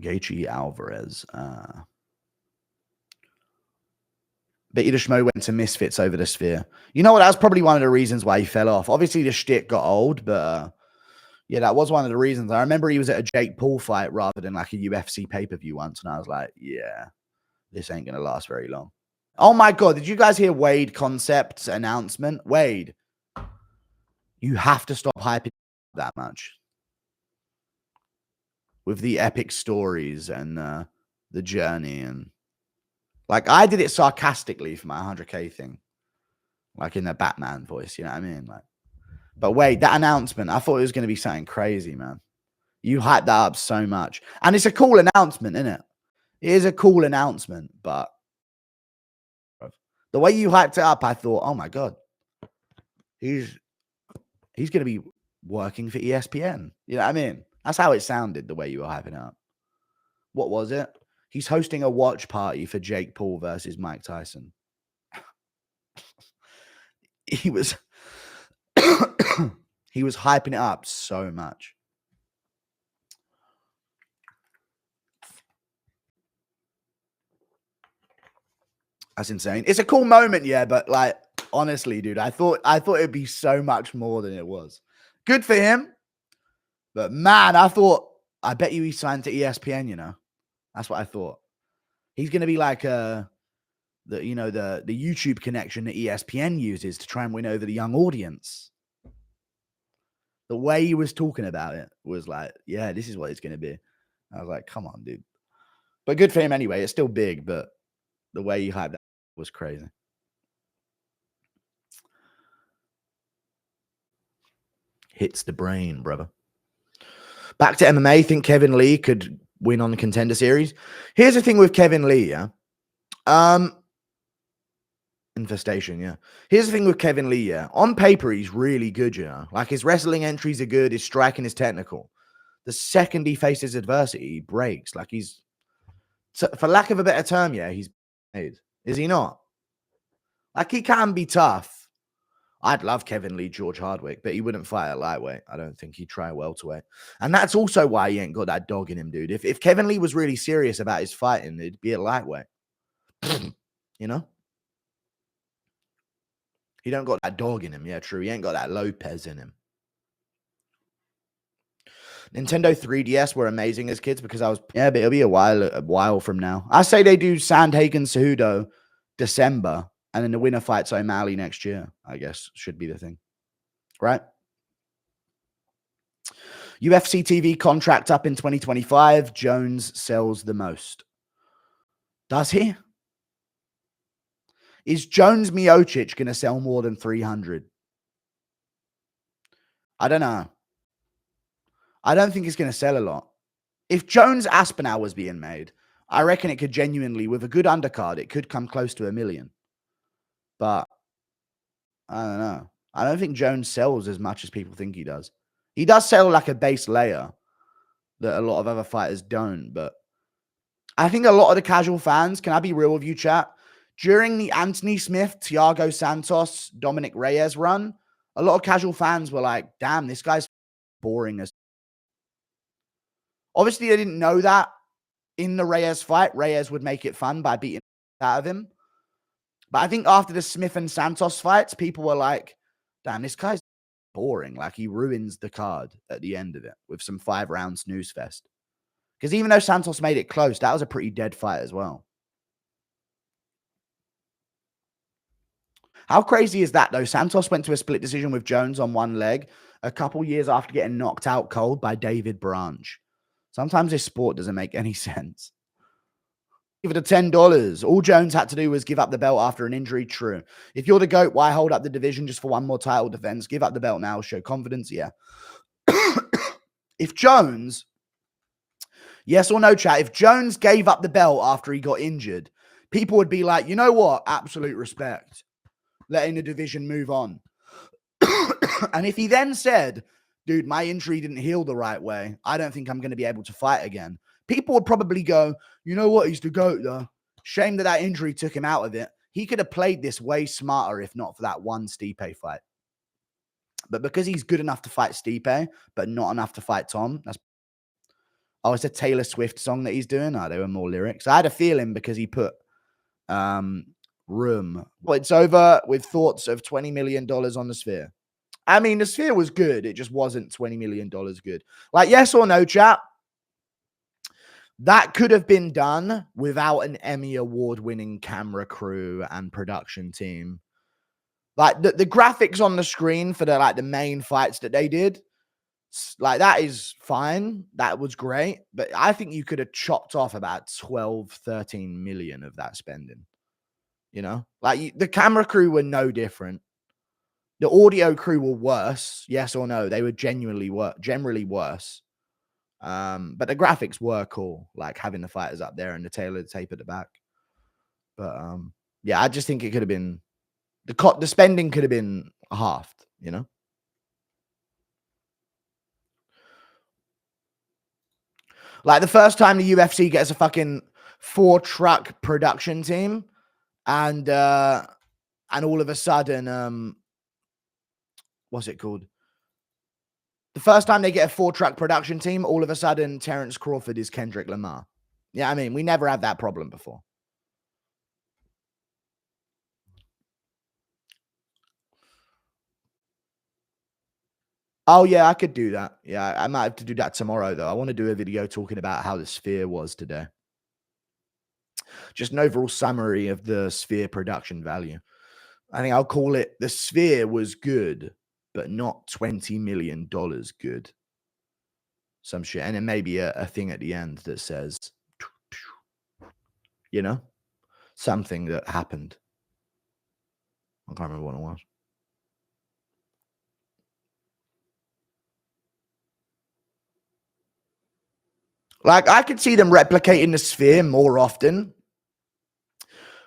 Gaethje Alvarez. Betty the Schmo went to Misfits over the Sphere. You know what? That was probably one of the reasons why he fell off. Obviously, the shtick got old, but yeah, that was one of the reasons. I remember he was at a Jake Paul fight rather than like a UFC pay-per-view once, and I was like, yeah, this ain't going to last very long. Oh my God, did you guys hear Wade Concept's announcement? Wade, you have to stop hyping that much with the epic stories and the journey. And like, I did it sarcastically for my 100K thing, like in the Batman voice, you know what I mean? Like, but Wade, that announcement, I thought it was going to be something crazy, man. You hyped that up so much. And it's a cool announcement, isn't it? It is a cool announcement, but the way you hyped it up, I thought, oh my God, he's going to be working for ESPN. You know what I mean? That's how it sounded, the way you were hyping it up. What was it? He's hosting a watch party for Jake Paul versus Mike Tyson. He was he was hyping it up so much. That's insane. It's a cool moment, yeah, but like honestly, dude, I thought it'd be so much more than it was. Good for him. But man, I bet you he signed to ESPN, you know. That's what I thought. He's gonna be like the YouTube connection that ESPN uses to try and win over the young audience. The way he was talking about it was like, yeah, this is what it's gonna be. I was like, come on, dude. But good for him anyway. It's still big, but the way he hyped that was crazy. Hits the brain, brother. Back to MMA. Think Kevin Lee could win on the Contender Series. Here's the thing with Kevin Lee, yeah. Infestation, yeah. Here's the thing with Kevin Lee, yeah. On paper, he's really good, you know. Like his wrestling entries are good, his striking is technical. The second he faces adversity, he breaks. Like he's, for lack of a better term, yeah, he's made. Is he not? Like he can be tough. I'd love Kevin Lee, George Hardwick, but he wouldn't fight at lightweight. I don't think he'd try welterweight. And that's also why he ain't got that dog in him, dude. If Kevin Lee was really serious about his fighting, it'd be at lightweight. You know? He don't got that dog in him. Yeah, true. He ain't got that Lopez in him. Nintendo 3DS were amazing as kids because but it'll be a while from now. I say they do Sandhagen Cejudo December, and then the winner fights O'Malley next year, I guess, should be the thing. Right? UFC TV contract up in 2025. Jones sells the most. Does he? Is Jones Miocic going to sell more than 300? I don't know. I don't think it's going to sell a lot. If Jones Aspinall was being made, I reckon it could genuinely, with a good undercard, it could come close to 1 million. But I don't know. I don't think Jones sells as much as people think he does. He does sell like a base layer that a lot of other fighters don't. But I think a lot of the casual fans, can I be real with you, chat? During the Anthony Smith, Thiago Santos, Dominic Reyes run, a lot of casual fans were like, damn, this guy's boring as. Obviously, they didn't know that in the Reyes fight, Reyes would make it fun by beating out of him. But I think after the Smith and Santos fights, people were like, damn, this guy's boring. Like, he ruins the card at the end of it with some 5-round snooze fest. Because even though Santos made it close, that was a pretty dead fight as well. How crazy is that, though? Santos went to a split decision with Jones on one leg a couple years after getting knocked out cold by David Branch. Sometimes this sport doesn't make any sense. Give it a $10. All Jones had to do was give up the belt after an injury. True. If you're the GOAT, why hold up the division just for one more title defense? Give up the belt now. Show confidence. Yeah. If Jones, yes or no, chat, if Jones gave up the belt after he got injured, people would be like, you know what? Absolute respect. Letting the division move on. And if he then said, dude, my injury didn't heal the right way, I don't think I'm going to be able to fight again, people would probably go, you know what? He's the GOAT, though. Shame that injury took him out of it. He could have played this way smarter if not for that one Stipe fight. But because he's good enough to fight Stipe, but not enough to fight Tom, Oh, it's a Taylor Swift song that he's doing. Oh, there were more lyrics. I had a feeling because he put room. Well, it's over with thoughts of $20 million on the Sphere. I mean, the Sphere was good. It just wasn't $20 million good. Like, yes or no, chat? That could have been done without an Emmy award-winning camera crew and production team. Like, the graphics on the screen for the main fights that they did, like, that is fine. That was great. But I think you could have chopped off about 12, 13 million of that spending. You know? Like, the camera crew were no different. The audio crew were worse, yes or no? They were generally worse. But the graphics were cool, like having the fighters up there and the tailored tape at the back. But yeah, I just think it could have been the spending could have been halved, you know? Like the first time the UFC gets a fucking 4-truck production team and all of a sudden, what's it called? The first time they get a 4-truck production team, all of a sudden Terrence Crawford is Kendrick Lamar. Yeah, I mean, we never had that problem before. Oh, yeah, I could do that. Yeah, I might have to do that tomorrow, though. I want to do a video talking about how the Sphere was today. Just an overall summary of the Sphere production value. I think I'll call it the Sphere was good, but not $20 million good. Some shit. And then maybe a thing at the end that says, you know, something that happened. I can't remember what it was. Like, I could see them replicating the Sphere more often,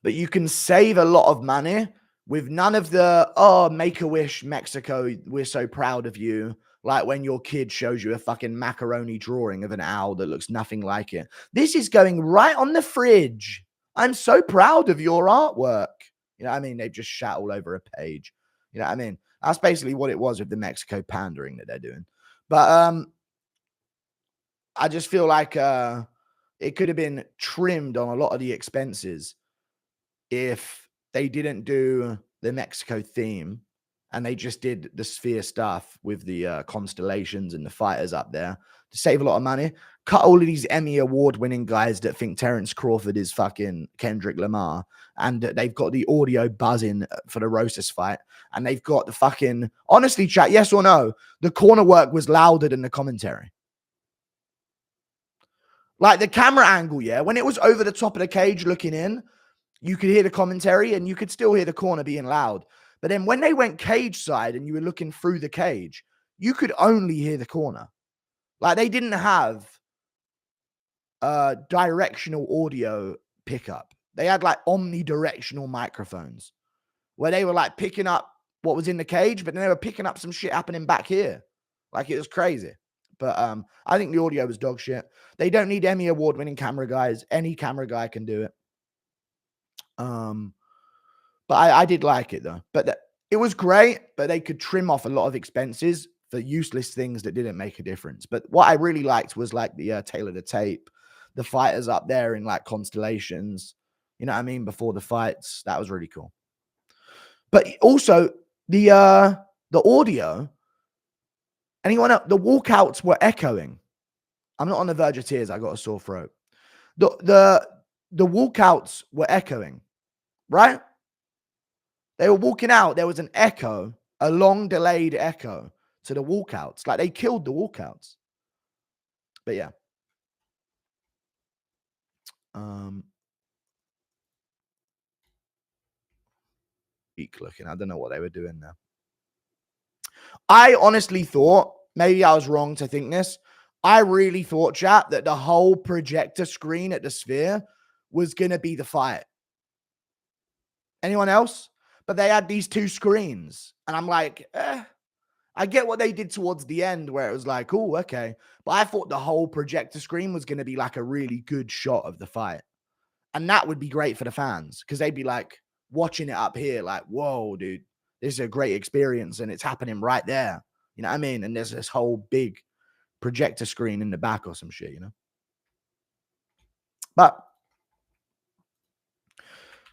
but you can save a lot of money with none of the, oh, Make-A-Wish Mexico, we're so proud of you. Like when your kid shows you a fucking macaroni drawing of an owl that looks nothing like it. This is going right on the fridge. I'm so proud of your artwork. You know what I mean? They've just shat all over a page. You know what I mean? That's basically what it was with the Mexico pandering that they're doing. But I just feel like it could have been trimmed on a lot of the expenses if they didn't do the Mexico theme and they just did the Sphere stuff with the constellations and the fighters up there to save a lot of money. Cut all of these Emmy award-winning guys that think Terrence Crawford is fucking Kendrick Lamar, and they've got the audio buzzing for the Rosas fight, and they've got the fucking, honestly, chat, yes or no, the corner work was louder than the commentary. Like the camera angle, yeah, when it was over the top of the cage looking in, you could hear the commentary and you could still hear the corner being loud. But then when they went cage side and you were looking through the cage, you could only hear the corner. Like they didn't have directional audio pickup. They had like omnidirectional microphones where they were like picking up what was in the cage, but then they were picking up some shit happening back here. Like it was crazy. But I think the audio was dog shit. They don't need Emmy award-winning camera guys. Any camera guy can do it. But I did like it though. But it was great, but they could trim off a lot of expenses for useless things that didn't make a difference. But what I really liked was like the tailor the tape, the fighters up there in like constellations. You know what I mean? Before the fights, that was really cool. But also the audio. Anyone else? The walkouts were echoing. I'm not on the verge of tears. I got a sore throat. The walkouts were echoing, right? They were walking out. There was an echo, a long delayed echo to the walkouts. Like they killed the walkouts. But yeah. Weak looking. I don't know what they were doing there. I honestly thought, maybe I was wrong to think this. I really thought, chat, that the whole projector screen at the Sphere was going to be the fight. Anyone else? But they had these two screens. And I'm like, I get what they did towards the end where it was like, oh, okay. But I thought the whole projector screen was going to be like a really good shot of the fight. And that would be great for the fans because they'd be like watching it up here like, whoa, dude, this is a great experience and it's happening right there. You know what I mean? And there's this whole big projector screen in the back or some shit, you know? But,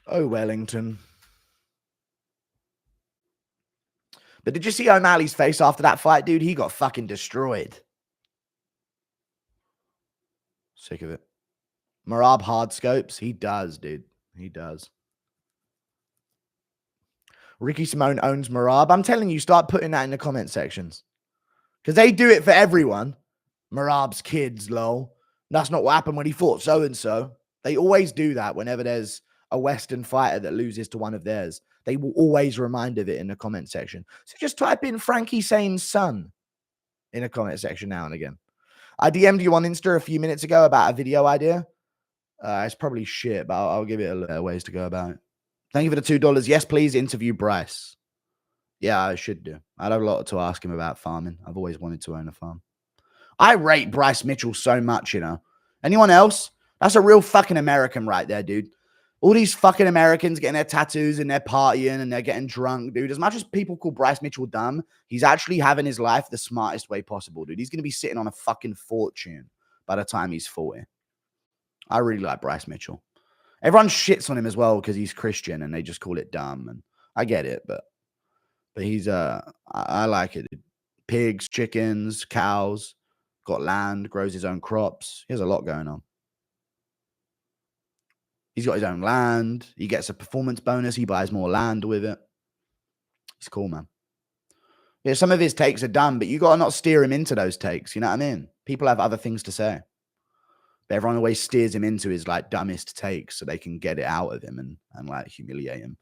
oh, Wellington. But did you see O'Malley's face after that fight, dude? He got fucking destroyed. Sick of it. Marab hard scopes. He does, dude. He does. Ricky Simone owns Marab. I'm telling you, start putting that in the comment sections. Because they do it for everyone. Marab's kids, lol. That's not what happened when he fought so-and-so. They always do that whenever there's a Western fighter that loses to one of theirs. They will always remind of it in the comment section. So just type in Frankie Sane's son in the comment section now and again. I DM'd you on Insta a few minutes ago about a video idea. It's probably shit, but I'll give it a little ways to go about it. Thank you for the $2. Yes, please interview Bryce. Yeah, I should do. I'd have a lot to ask him about farming. I've always wanted to own a farm. I rate Bryce Mitchell so much, you know. Anyone else? That's a real fucking American right there, dude. All these fucking Americans getting their tattoos and they're partying and they're getting drunk, dude. As much as people call Bryce Mitchell dumb, he's actually having his life the smartest way possible, dude. He's going to be sitting on a fucking fortune by the time he's 40. I really like Bryce Mitchell. Everyone shits on him as well because he's Christian and they just call it dumb. And I get it, but he's I like it. Pigs, chickens, cows, got land, grows his own crops. He has a lot going on. He's got his own land. He gets a performance bonus. He buys more land with it. He's cool, man. Yeah, some of his takes are dumb, but you got to not steer him into those takes. You know what I mean? People have other things to say. But everyone always steers him into his like dumbest takes so they can get it out of him and like humiliate him.